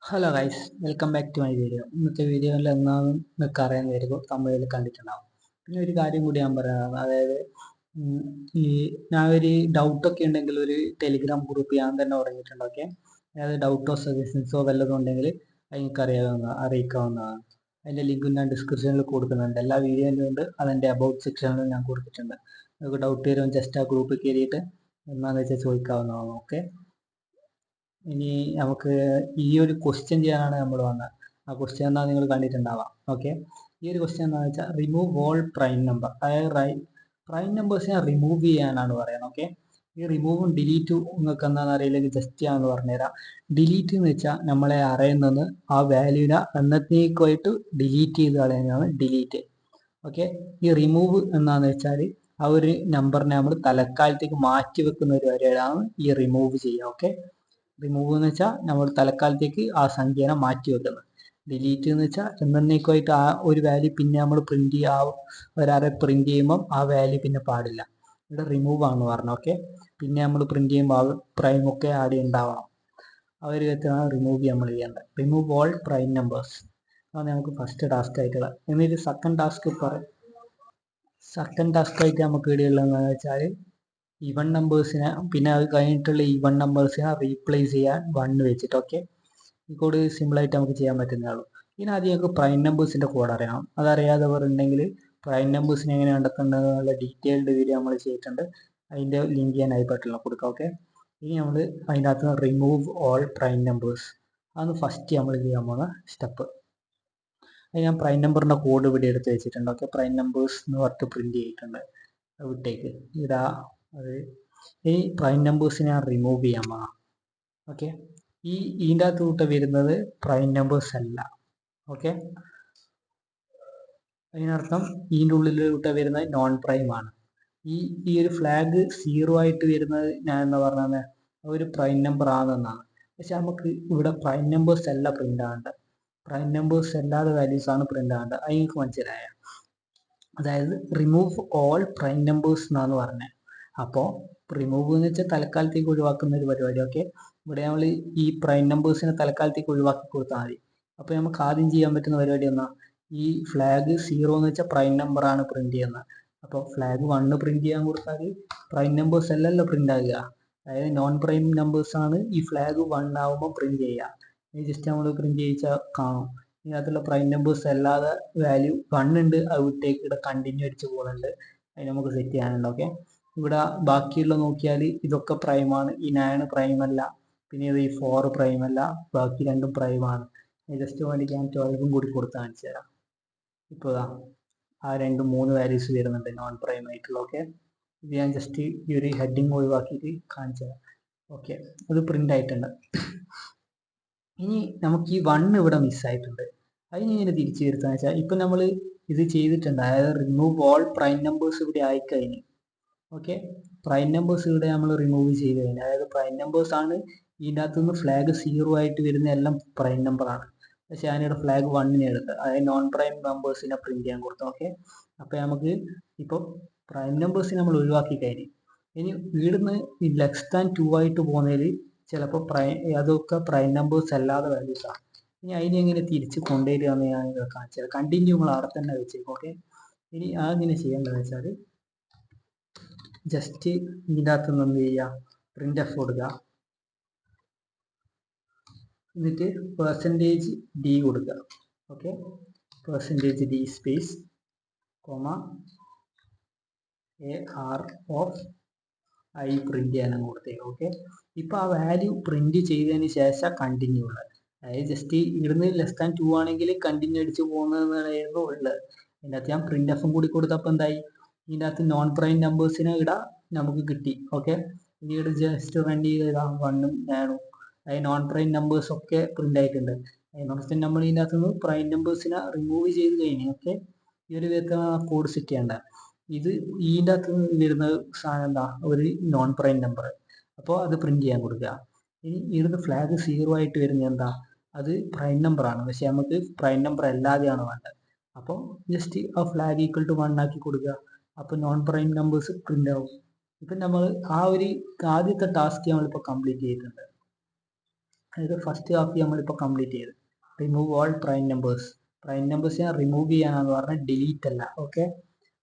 Hello guys, welcome back to my video. ഇന്നത്തെ വീഡിയോയിൽ എന്നാണ് നിങ്ങൾക്ക് അറിയാൻ തമിഴിൽ കണ്ടിട്ടുണ്ടാവും. പിന്നെ ഒരു കാര്യം കൂടി ഞാൻ പറയാനാണ്, അതായത് ഉം, ഈ ഞാൻ ഒരു ഡൗട്ടൊക്കെ ഉണ്ടെങ്കിൽ ഒരു ടെലിഗ്രാം ഗ്രൂപ്പ് ഞാൻ തന്നെ തുടങ്ങിയിട്ടുണ്ട്. ഓക്കെ, അതായത് ഡൗട്ടോ സജഷൻസോ വല്ലതും ഉണ്ടെങ്കിൽ എനിക്ക് അറിയിക്കാവുന്നതാണ്. അതിൻ്റെ ലിങ്ക് ഞാൻ ഡിസ്ക്രിപ്ഷനിൽ കൊടുക്കുന്നുണ്ട്. എല്ലാ വീഡിയോയിലും ഉണ്ട്, അതിൻ്റെ അബൌട്ട് സെക്ഷനിലും ഞാൻ കൊടുത്തിട്ടുണ്ട്. നിങ്ങൾക്ക് ഡൗട്ട് വരുമ്പോൾ ജസ്റ്റ് ആ ഗ്രൂപ്പിൽ കയറിയിട്ട് എന്താണെന്ന് വെച്ചാൽ ചോദിക്കാവുന്നതാണ്. ഓക്കെ, ഇനി നമുക്ക് ഈ ഒരു ക്വസ്റ്റ്യൻ ചെയ്യാനാണ് നമ്മൾ വന്നത്. ആ ക്വസ്റ്റ്യൻ എന്നാൽ നിങ്ങൾ കണ്ടിട്ടുണ്ടാവാം. ഓക്കെ, ഈ ഒരു ക്വസ്റ്റ്യൻ എന്താണെന്ന് വെച്ചാൽ റിമൂവ് ഓൾ പ്രൈം നമ്പർ, അതായത് പ്രൈം നമ്പേഴ്സിനെ റിമൂവ് ചെയ്യാനാണ് പറയുന്നത്. ഓക്കെ, ഈ റിമൂവും ഡിലീറ്റും നിങ്ങൾക്ക് എന്താണെന്ന് അറിയില്ലെങ്കിൽ ജസ്റ്റ് ഞാൻ പറഞ്ഞുതരാം. ഡിലീറ്റ് എന്ന് വെച്ചാൽ നമ്മളെ അറിയുന്നത് ആ വാല്യൂവിനെ എന്നത്തേക്കുമായിട്ട് ഡിലീറ്റ് ചെയ്ത് കളയുന്നതാണ് ഡിലീറ്റ്. ഓക്കെ, ഈ റിമൂവ് എന്താണെന്ന് വെച്ചാൽ ആ ഒരു നമ്പറിനെ നമ്മൾ തൽക്കാലത്തേക്ക് മാറ്റി വെക്കുന്ന ഒരു പരിപാടിയാണ് ഈ റിമൂവ് ചെയ്യുക. ഓക്കെ, റിമൂവ് എന്ന് വെച്ചാൽ നമ്മൾ തൽക്കാലത്തേക്ക് ആ സംഖ്യനെ മാറ്റി വെക്കുന്നത്. ഡിലീറ്റ് എന്ന് വെച്ചാൽ എന്നേക്കുമായിട്ട് ആ ഒരു വാല്യൂ പിന്നെ നമ്മൾ പ്രിന്റ് ഒരാളെ പ്രിന്റ് ചെയ്യുമ്പം ആ വാല്യൂ പിന്നെ പാടില്ല. ഇവിടെ റിമൂവ് ആണെന്ന് പറഞ്ഞു. ഓക്കെ, പിന്നെ നമ്മൾ പ്രിന്റ് ചെയ്യുമ്പോൾ ആ പ്രൈം ഒക്കെ ആഡ് ഉണ്ടാവണം. ആ ഒരു വിധത്തിലാണ് റിമൂവ് നമ്മൾ ചെയ്യേണ്ടത്. റിമൂവ് ഓൾ പ്രൈം നമ്പേഴ്സ് അതാണ് നമുക്ക് ഫസ്റ്റ് ടാസ്ക് ആയിട്ടുള്ളത്. എന്നിട്ട് സെക്കൻഡ് ടാസ്ക് ആയിട്ട് നമുക്ക് ഇവിടെയുള്ളതെന്ന് വെച്ചാൽ ഈവൺ നമ്പേഴ്സിനെ, പിന്നെ അത് കഴിഞ്ഞിട്ടുള്ള ഈവൺ നമ്പേഴ്സിനെ റീപ്ലേസ് ചെയ്യാൻ 1 വെച്ചിട്ട്. ഓക്കെ, ഈ കോഡ് സിമ്പിളായിട്ട് നമുക്ക് ചെയ്യാൻ പറ്റുന്നേ ഉള്ളൂ. ഇനി ആദ്യം നമുക്ക് പ്രൈം നമ്പേഴ്സിൻ്റെ കോഡ് അറിയണം. അതറിയാത്തവർ ഉണ്ടെങ്കിൽ പ്രൈം നമ്പേഴ്സിനെ എങ്ങനെ കണ്ടെത്തേണ്ടതെന്നുള്ള ഡീറ്റെയിൽഡ് വീഡിയോ നമ്മൾ ചെയ്തിട്ടുണ്ട്. അതിൻ്റെ ലിങ്ക് ഞാൻ ഐ ബട്ടണിൽ കൊടുക്കാം. ഓക്കെ, ഇനി നമ്മൾ അതിൻ്റെ അകത്ത് റിമൂവ് ഓൾ പ്രൈം നമ്പേഴ്സ് അതാണ് ഫസ്റ്റ് നമ്മൾ ചെയ്യാൻ പോകുന്ന സ്റ്റെപ്പ്. അത് ഞാൻ പ്രൈം നമ്പറിൻ്റെ കോഡ് ഇവിടെ എടുത്ത് വെച്ചിട്ടുണ്ട്. ഓക്കെ, പ്രൈം നമ്പേഴ്സ് എന്ന് പറഞ്ഞിട്ട് പ്രിന്റ് ചെയ്തിട്ടുണ്ട്. വിട്ടേക്ക് ഇതാ. അത് ഈ പ്രൈം നമ്പേഴ്സിനെ ഞാൻ റിമൂവ് ചെയ്യാൻ പോകാം. ഓക്കെ, ഇതിൻ്റെ അകത്ത് കൂട്ട വരുന്നത് പ്രൈം നമ്പേഴ്സ് അല്ല. ഓക്കെ, അതിനർത്ഥം ഇതിൻ്റെ ഉള്ളിലോട്ട് വരുന്നത് നോൺ പ്രൈം ആണ്. ഈ ഒരു ഫ്ലാഗ് 0 ആയിട്ട് വരുന്നത് ഞാൻ എന്താ പറഞ്ഞത് ഒരു പ്രൈം നമ്പർ ആണെന്നാണ്. പക്ഷെ നമുക്ക് ഇവിടെ പ്രൈം നമ്പേഴ്സ് അല്ല പ്രിന്റ് ആവേണ്ടത്. പ്രൈം നമ്പേഴ്സ് അല്ലാതെ വാല്യൂസ് ആണ് പ്രിന്റ് ആവേണ്ടത്. അത് എനിക്ക് മനസ്സിലായ, അതായത് റിമൂവ് ഓൾ പ്രൈം നമ്പേഴ്സ് എന്നാണ് പറഞ്ഞത്. അപ്പോൾ റിമൂവ് എന്ന് വെച്ചാൽ തൽക്കാലത്തേക്ക് ഒഴിവാക്കുന്ന ഒരു പരിപാടി. ഓക്കെ, ഇവിടെ നമ്മൾ ഈ പ്രൈം നമ്പേഴ്സിനെ തൽക്കാലത്തേക്ക് ഒഴിവാക്കി കൊടുത്താൽ മതി. അപ്പോൾ നമുക്ക് ആദ്യം ചെയ്യാൻ പറ്റുന്ന പരിപാടി എന്നാ, ഈ ഫ്ലാഗ് 0 എന്ന് വെച്ചാൽ പ്രൈം നമ്പർ ആണ് പ്രിന്റ് ചെയ്യുന്നത്. അപ്പോൾ ഫ്ലാഗ് 1 പ്രിന്റ് ചെയ്യാൻ കൊടുത്താൽ പ്രൈം നമ്പേഴ്സ് അല്ലല്ലോ പ്രിന്റ് ആകുക, അതായത് നോൺ പ്രൈം നമ്പേഴ്സ് ആണ് ഈ ഫ്ലാഗ് 1 ആകുമ്പോൾ പ്രിന്റ് ചെയ്യുക. ഇത് ജസ്റ്റ് നമ്മൾ പ്രിന്റ് ചെയ്യിച്ചാൽ കാണും. ഇതിനകത്തുള്ള പ്രൈം നമ്പേഴ്സ് അല്ലാതെ വാല്യൂ 1 ഉണ്ട്, അത് വിട്ടേക്ക് ഇവിടെ കണ്ടിന്യൂ അടിച്ച് പോകുന്നുണ്ട്. അതിന് നമുക്ക് സെറ്റ് ചെയ്യാനുണ്ട്. ഓക്കെ, ഇവിടെ ബാക്കിയുള്ള നോക്കിയാൽ ഇതൊക്കെ പ്രൈമാണ്. ഈ 9 പ്രൈം അല്ല, പിന്നെ ഈ 4 പ്രൈം അല്ല, ബാക്കി രണ്ടും പ്രൈമാണ്. ജസ്റ്റ് വേണ്ടി ഞാൻ 12 കൂടി കൊടുത്ത് കാണിച്ചു തരാം. ഇപ്പോൾ ആ 3 വാല്യൂസ് വരുന്നുണ്ട് നോൺ പ്രൈം ആയിട്ടുള്ള. ഓക്കെ, ഇത് ഞാൻ ജസ്റ്റ് ഈ ഒരു ഹെഡിങ് ഒഴിവാക്കിയിട്ട് കാണിച്ചു തരാം. ഓക്കെ, അത് പ്രിന്റ് ആയിട്ടുണ്ട്. ഇനി നമുക്ക് ഈ 1 ഇവിടെ മിസ്സായിട്ടുണ്ട്. അതിന് ഇങ്ങനെ തിരിച്ചു വരുത്താന്ന് വെച്ചാൽ ഇപ്പം നമ്മൾ ഇത് ചെയ്തിട്ടുണ്ട്, അതായത് റിമൂവ് ഓൾ പ്രൈം നമ്പേഴ്സ് ഇവിടെ ആയിക്കഴിഞ്ഞു. ഓക്കെ, പ്രൈം നമ്പേഴ്സ് ഇവിടെ നമ്മൾ റിമൂവ് ചെയ്ത് കഴിഞ്ഞു. അതായത് പ്രൈം നമ്പേഴ്സ് ആണ് ഇതിൻ്റെ അകത്തുനിന്ന് ഫ്ലാഗ് 0 ആയിട്ട് വരുന്ന എല്ലാം പ്രൈം നമ്പർ ആണ്. പക്ഷെ ഞാനിവിടെ ഫ്ലാഗ് 1 എടുത്ത്, അതായത് നോൺ പ്രൈം നമ്പേഴ്സിനെ പ്രിന്റ് ചെയ്യാൻ കൊടുത്തു. ഓക്കെ, അപ്പോൾ നമുക്ക് ഇപ്പോൾ പ്രൈം നമ്പേഴ്സിനെ നമ്മൾ ഒഴിവാക്കി കഴിഞ്ഞു. ഇനി ഇവിടുന്ന് ഈ ലെസ് ദാൻ 2 ആയിട്ട് പോകുന്നതിൽ ചിലപ്പോൾ അതൊക്കെ പ്രൈം നമ്പേഴ്സ് അല്ലാതെ വാല്യൂസ് ആണ്. ഇനി അതിനെ എങ്ങനെ തിരിച്ച് കൊണ്ടുവരിക എന്ന് ഞാൻ കാണിച്ചത്. കണ്ടിന്യൂ നമ്മൾ അവിടെ തന്നെ വെച്ചേക്കും. ഓക്കെ, ഇനി അതെങ്ങനെ ചെയ്യേണ്ടതെന്ന് വെച്ചാൽ ജസ്റ്റ് ഇതിൻ്റെ അകത്ത് നിന്ന് എന്ത് ചെയ്യുക, പ്രിന്റ് എഫ് കൊടുക്കുക, എന്നിട്ട് %d കൊടുക്കുക. Okay, %d space AR of I print ചെയ്യാനാണ് കൊടുത്തേക്ക്. ഓക്കെ, ഇപ്പോൾ ആ വാല്യൂ പ്രിന്റ് ചെയ്തതിന് ശേഷം കണ്ടിന്യൂ ഉള്ളത്, അതായത് ജസ്റ്റ് ഇവിടുന്ന് ലെസ് ദാൻ 2 ആണെങ്കിൽ കണ്ടിന്യൂ അടിച്ച് പോകുന്നതായിരുന്നു ഉള്ളത്. അതിൻ്റെ അകത്ത് ഞാൻ പ്രിന്റ് എഫും കൂടി കൊടുത്തപ്പോൾ എന്തായി, ഇതിൻ്റെ അകത്ത് നോൺ പ്രൈം നമ്പേഴ്സിനെ ഇവിടെ നമുക്ക് കിട്ടി. ഓക്കെ, ഇനി ഇവിടെ ജസ്റ്റ് റൺ ചെയ്ത് 1 ഉം 9 അതായത് നോൺ പ്രൈം നമ്പേഴ്സ് ഒക്കെ പ്രിന്റ് ആയിട്ടുണ്ട്. അതിനർത്ഥം നമ്മൾ ഇതിൻ്റെ അകത്ത് നിന്ന് പ്രൈം നമ്പേഴ്സിനെ റിമൂവ് ചെയ്ത് കഴിഞ്ഞു. ഓക്കെ, ഈ ഒരു വിധത്തിലാണ് കോഡ് സെറ്റ് ചെയ്യേണ്ടത്. ഇത് ഇതിൻ്റെ അകത്ത് വരുന്ന സാധനം എന്താ, ഒരു നോൺ പ്രൈം നമ്പർ. അപ്പോൾ അത് പ്രിന്റ് ചെയ്യാൻ കൊടുക്കുക. ഇനി ഇവിടുന്ന് ഫ്ലാഗ് 0 ആയിട്ട് വരുന്നത് എന്താ, അത് പ്രൈം നമ്പർ ആണ്, പക്ഷെ നമുക്ക് പ്രൈം നമ്പർ അല്ലാതെയാണ് വേണ്ടത്. അപ്പോൾ ജസ്റ്റ് ആ ഫ്ലാഗ് ഈക്വൽ ടു 1 ആക്കി കൊടുക്കുക. അപ്പോൾ നോൺ പ്രൈം നമ്പേഴ്സ് പ്രിന്റ് ആവും. ഇപ്പം നമ്മൾ ആ ഒരു ആദ്യത്തെ ടാസ്ക് നമ്മളിപ്പോൾ കംപ്ലീറ്റ് ചെയ്തിട്ടുണ്ട്. അതായത് ഫസ്റ്റ് ഹാഫ് നമ്മളിപ്പോൾ കംപ്ലീറ്റ് ചെയ്ത്. Remove all prime numbers. Prime നമ്പേഴ്സിനെ റിമൂവ് ചെയ്യാനാന്ന് പറഞ്ഞാൽ ഡിലീറ്റ് അല്ല. ഓക്കെ,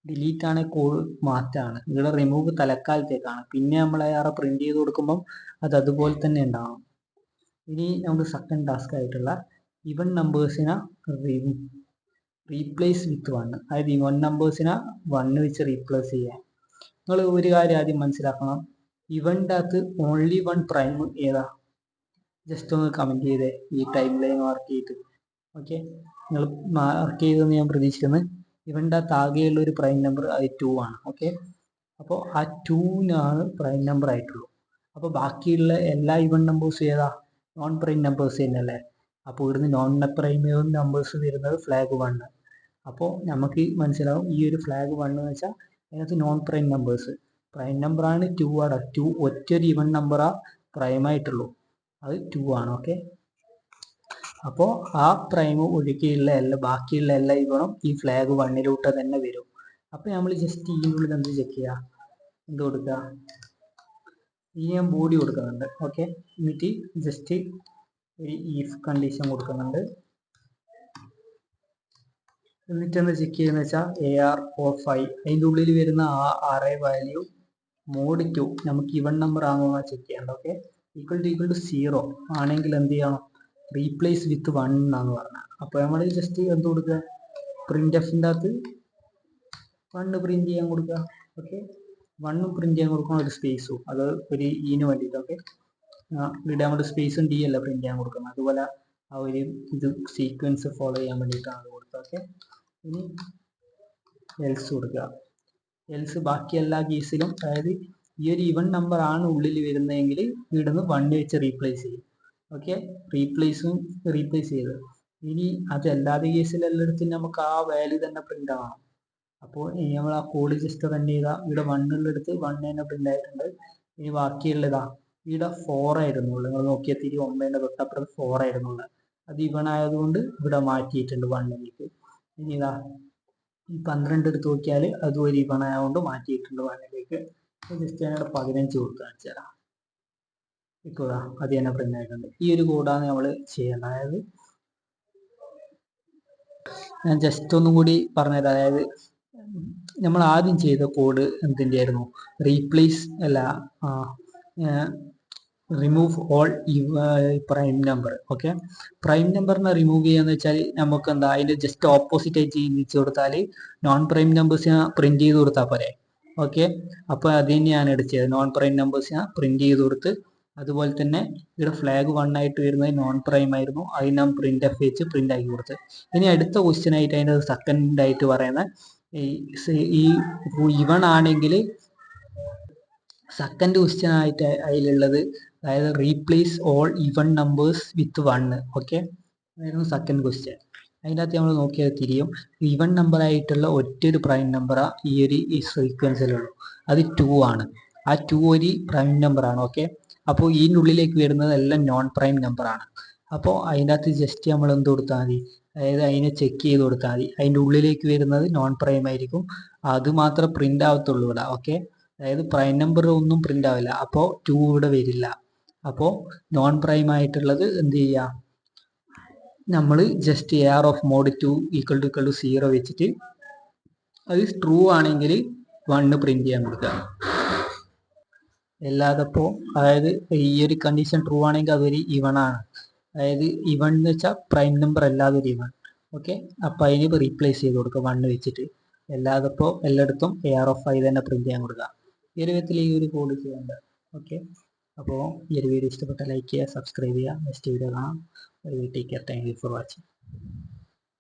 ഡിലീറ്റ് ആണ് കോഡ് മാറ്റാണ്. ഇവിടെ റിമൂവ് തൽക്കാലത്തേക്കാണ്. പിന്നെ നമ്മൾ അയാളെ പ്രിന്റ് ചെയ്ത് കൊടുക്കുമ്പം അത് അതുപോലെ തന്നെ ഉണ്ടാവും. ഇനി നമുക്ക് സെക്കൻഡ് ടാസ്ക് ആയിട്ടുള്ള ഇവൻ നമ്പേഴ്സിനെ റീപ്ലേസ് വിത്ത് 1. അതായത് ഇവൻ നമ്പേഴ്സിനെ 1 വെച്ച് റീപ്ലേസ് ചെയ്യാൻ നിങ്ങൾ ഒരു കാര്യം ആദ്യം മനസ്സിലാക്കണം. ഇവൻ്റെ അകത്ത് ഓൺലി 1 പ്രൈം ഏതാ? ജസ്റ്റ് ഒന്ന് കമൻറ്റ് ചെയ്തേ ഈ ടൈം ലൈൻ മാർക്ക് ചെയ്തിട്ട്. ഓക്കെ, നിങ്ങൾ മാർക്ക് ചെയ്തെന്ന് ഞാൻ പ്രതീക്ഷിക്കുന്നത്. ഇവൻ്റെ അകത്ത് ആകെയുള്ള ഒരു പ്രൈം നമ്പർ അത് 2 ആണ്. ഓക്കെ, അപ്പോൾ ആ 2നാണ് പ്രൈം നമ്പർ ആയിട്ടുള്ളൂ. അപ്പോൾ ബാക്കിയുള്ള എല്ലാ ഇവൻ നമ്പേഴ്സും ഏതാ? നോൺ പ്രൈം നമ്പേഴ്സ് തന്നെയല്ലേ. അപ്പോൾ ഇവിടുന്ന് നോൺ പ്രൈം നമ്പേഴ്സ് വരുന്നത് ഫ്ലാഗ് 1. അപ്പോൾ നമുക്ക് മനസ്സിലാവും ഈ ഒരു ഫ്ലാഗ് 1 എന്ന് വെച്ചാൽ അതിനകത്ത് നോൺ പ്രൈം നമ്പേഴ്സ്. പ്രൈം നമ്പറാണ് 2 ആണ്. 2 ഒറ്റൊരു ഇവൻ നമ്പറാ പ്രൈം ആയിട്ടുള്ളൂ, അത് 2 ആണ്. ഓക്കെ, അപ്പോൾ ആ പ്രൈം ഒഴികെയുള്ള ബാക്കിയുള്ള എല്ലാ ഇവണും ഈ ഫ്ലാഗ് 1 തന്നെ വരും. അപ്പോൾ നമ്മൾ ജസ്റ്റ് ഇതിനുള്ളിൽ എന്ത് ചെക്ക് ചെയ്യുക, എന്ത് കൊടുക്കുക, ഈ ഞാൻ ബോഡി കൊടുക്കുന്നുണ്ട്. ഓക്കെ, എന്നിട്ട് ജസ്റ്റ് ഒരു ഈഫ് കണ്ടീഷൻ കൊടുക്കുന്നുണ്ട്. എന്നിട്ട് എന്താ ചെക്ക് ചെയ്യുന്ന വെച്ചാൽ AR45 അതിൻ്റെ ഉള്ളിൽ വരുന്ന ആ array വാല്യൂ മോഡ് 2 നമുക്ക് ഇവൺ നമ്പർ ആണോ ചെക്ക് ചെയ്യേണ്ടത്. ഓക്കെ, ഈക്വൽ ടു 0 ആണെങ്കിൽ എന്ത് ചെയ്യണം, റീപ്ലേസ് വിത്ത് 1 എന്നാണ് പറഞ്ഞത്. അപ്പോൾ നമ്മൾ ജസ്റ്റ് എന്ത് കൊടുക്കുക, പ്രിന്റ് എഫിൻ്റെ അകത്ത് 1 പ്രിന്റ് ചെയ്യാൻ കൊടുക്കുക. ഓക്കെ, 1 പ്രിന്റ് ചെയ്യാൻ കൊടുക്കണം, ഒരു സ്പേസും, അത് ഒരു ഈന് വേണ്ടിയിട്ട്. ഓക്കെ, ഇവിടെ നമ്മൾ സ്പേസും ഡി അല്ല പ്രിന്റ് ചെയ്യാൻ കൊടുക്കുന്നത്. അതുപോലെ ആ ഒരു ഇത് സീക്വൻസ് ഫോളോ ചെയ്യാൻ വേണ്ടിയിട്ടാണ് അത് കൊടുത്തത്. ഓക്കെ, ഇനി എൽസ് കൊടുക്കുക. എൽസ് ബാക്കി എല്ലാ കേസിലും, അതായത് ഈ ഒരു ഇവൺ നമ്പർ ആണ് ഉള്ളിൽ വരുന്നതെങ്കിൽ ഇവിടുന്ന് 1 വെച്ച് റീപ്ലേസ് ചെയ്യും. ഓക്കെ, റീപ്ലേസ് ചെയ്ത്. ഇനി അതല്ലാതെ കേസിലെല്ലായിടത്തും നമുക്ക് ആ വാല്യൂ തന്നെ പ്രിന്റ് ആവണം. അപ്പോൾ ഇനി നമ്മൾ ആ കോഡ് ജസ്റ്റ് റൺ ചെയ്താൽ ഇവിടെ 1 ഉള്ളെടുത്ത് 1 തന്നെ പ്രിന്റ് ആയിട്ടുണ്ട്. ഇനി ബാക്കിയുള്ളതാ ഇവിടെ 4 ആയിരുന്നുള്ളൂ. നിങ്ങൾ നോക്കിയാൽ 9ന്റെ തൊട്ടപ്പുറത്ത് 4 ആയിരുന്നുള്ളത്. അത് ഇവൺ ആയതുകൊണ്ട് ഇവിടെ മാറ്റിയിട്ടുണ്ട് 1ലേക്ക്. ഇനി ഇതാ ഈ 12 എടുത്ത് നോക്കിയാൽ അതും ഒരു ഇവൺ ആയതുകൊണ്ട് മാറ്റിയിട്ടുണ്ട് 1ലേക്ക്. ജസ്റ്റ് ഞാനിവിടെ 15 കൊടുത്ത് കാണിച്ചു തരാം. ഇപ്പോൾ അത് തന്നെ പ്രിന്റ് ആയിട്ടുണ്ട്. ഈ ഒരു കോഡാണ് നമ്മൾ ചെയ്യേണ്ടത്. അതായത് ഞാൻ ജസ്റ്റ് ഒന്നും കൂടി പറഞ്ഞുതരാം. അതായത് നമ്മൾ ആദ്യം ചെയ്ത കോഡ് എന്തിൻ്റെ ആയിരുന്നു, റീപ്ലേസ് അല്ല, remove all prime number. Okay, prime നമ്പറിനെ റിമൂവ് ചെയ്യാന്ന് വെച്ചാൽ നമുക്ക് എന്താ, അതിൻ്റെ ജസ്റ്റ് ഓപ്പോസിറ്റ് ആയിട്ട് ചെയ്ത് കൊടുത്താൽ നോൺ പ്രൈം നമ്പേഴ്സിനെ പ്രിന്റ് ചെയ്ത് കൊടുത്താൽ പോരെ. ഓക്കെ, അപ്പോൾ അത് തന്നെയാണ് എടുത്തത്. നോൺ പ്രൈം നമ്പേഴ്സിനെ പ്രിന്റ് ചെയ്ത് കൊടുത്ത്, അതുപോലെ തന്നെ ഇവിടെ ഫ്ലാഗ് 1 ആയിട്ട് വരുന്നത് നോൺ പ്രൈം ആയിരുന്നു, അതിന് നാം പ്രിന്റ് എഫ് വെച്ച് പ്രിന്റ് ആക്കി കൊടുത്ത്. ഇനി അടുത്ത ക്വസ്റ്റ്യൻ ആയിട്ട് അതിൻ്റെ സെക്കൻഡ് ആയിട്ട് പറയുന്ന ഈ ഇവൺ ആണെങ്കിൽ സെക്കൻഡ് ക്വസ്റ്റ്യൻ ആയിട്ട് അതിലുള്ളത്, അതായത് റീപ്ലേസ് ഓൾ ഇവൺ നമ്പേഴ്സ് വിത്ത് 1. ഓക്കെ, അതായിരുന്നു സെക്കൻഡ് ക്വസ്റ്റ്യൻ. അതിൻ്റെ അകത്ത് നമ്മൾ നോക്കിയാൽ തിരിയും, ഇവൺ നമ്പർ ആയിട്ടുള്ള ഒറ്റൊരു പ്രൈം നമ്പറാ ഈ ഒരു സീക്വൻസിലുള്ളൂ, അത് 2 ആണ്. ആ 2 ഒരു പ്രൈം നമ്പറാണ്. ഓക്കെ, അപ്പോൾ ഇതിൻ്റെ ഉള്ളിലേക്ക് വരുന്നത് എല്ലാം നോൺ പ്രൈം നമ്പറാണ്. അപ്പോൾ അതിൻ്റെ അകത്ത് ജസ്റ്റ് നമ്മൾ എന്ത് കൊടുത്താൽ മതി, അതായത് അതിനെ ചെക്ക് ചെയ്ത് കൊടുത്താൽ മതി. അതിൻ്റെ ഉള്ളിലേക്ക് വരുന്നത് നോൺ പ്രൈം ആയിരിക്കും, അത് മാത്രമേ പ്രിന്റ് ആവത്തുള്ളൂ ഇവിടെ. ഓക്കെ, അതായത് പ്രൈം നമ്പർ ഒന്നും പ്രിന്റ് ആവില്ല, അപ്പോൾ 2 ഇവിടെ വരില്ല. അപ്പോൾ നോൺ പ്രൈം ആയിട്ടുള്ളത് എന്ത് ചെയ്യുക, നമ്മൾ just AR of mode 2 equal to 0 വെച്ചിട്ട് അത് ട്രൂ ആണെങ്കിൽ 1 പ്രിന്റ് ചെയ്യാൻ കൊടുക്കുക. അല്ലാതപ്പോൾ അതായത് ഈ ഒരു കണ്ടീഷൻ ട്രൂ ആണെങ്കിൽ അതൊരു ഇവൺ ആണ്. അതായത് ഇവൺ എന്ന് വെച്ചാൽ പ്രൈം നമ്പർ അല്ലാതെ ഒരു ഇവൺ. ഓക്കെ, അപ്പോൾ അതിന് റീപ്ലേസ് ചെയ്ത് കൊടുക്കുക 1 വെച്ചിട്ട്. അല്ലാതപ്പോൾ എല്ലായിടത്തും AR തന്നെ പ്രിന്റ് ചെയ്യാൻ കൊടുക്കുക. ഈ ഒരു വിധത്തിൽ ഈ ഒരു കോഡ് ചെയ്യേണ്ടത്. ഓക്കെ, അപ്പോൾ ഈ ഒരു വീഡിയോ ഇഷ്ടപ്പെട്ട ലൈക്ക് ചെയ്യുക, സബ്സ്ക്രൈബ് ചെയ്യുക. നെക്സ്റ്റ് വീഡിയോ കാണാം. Take care. Thank you for watching.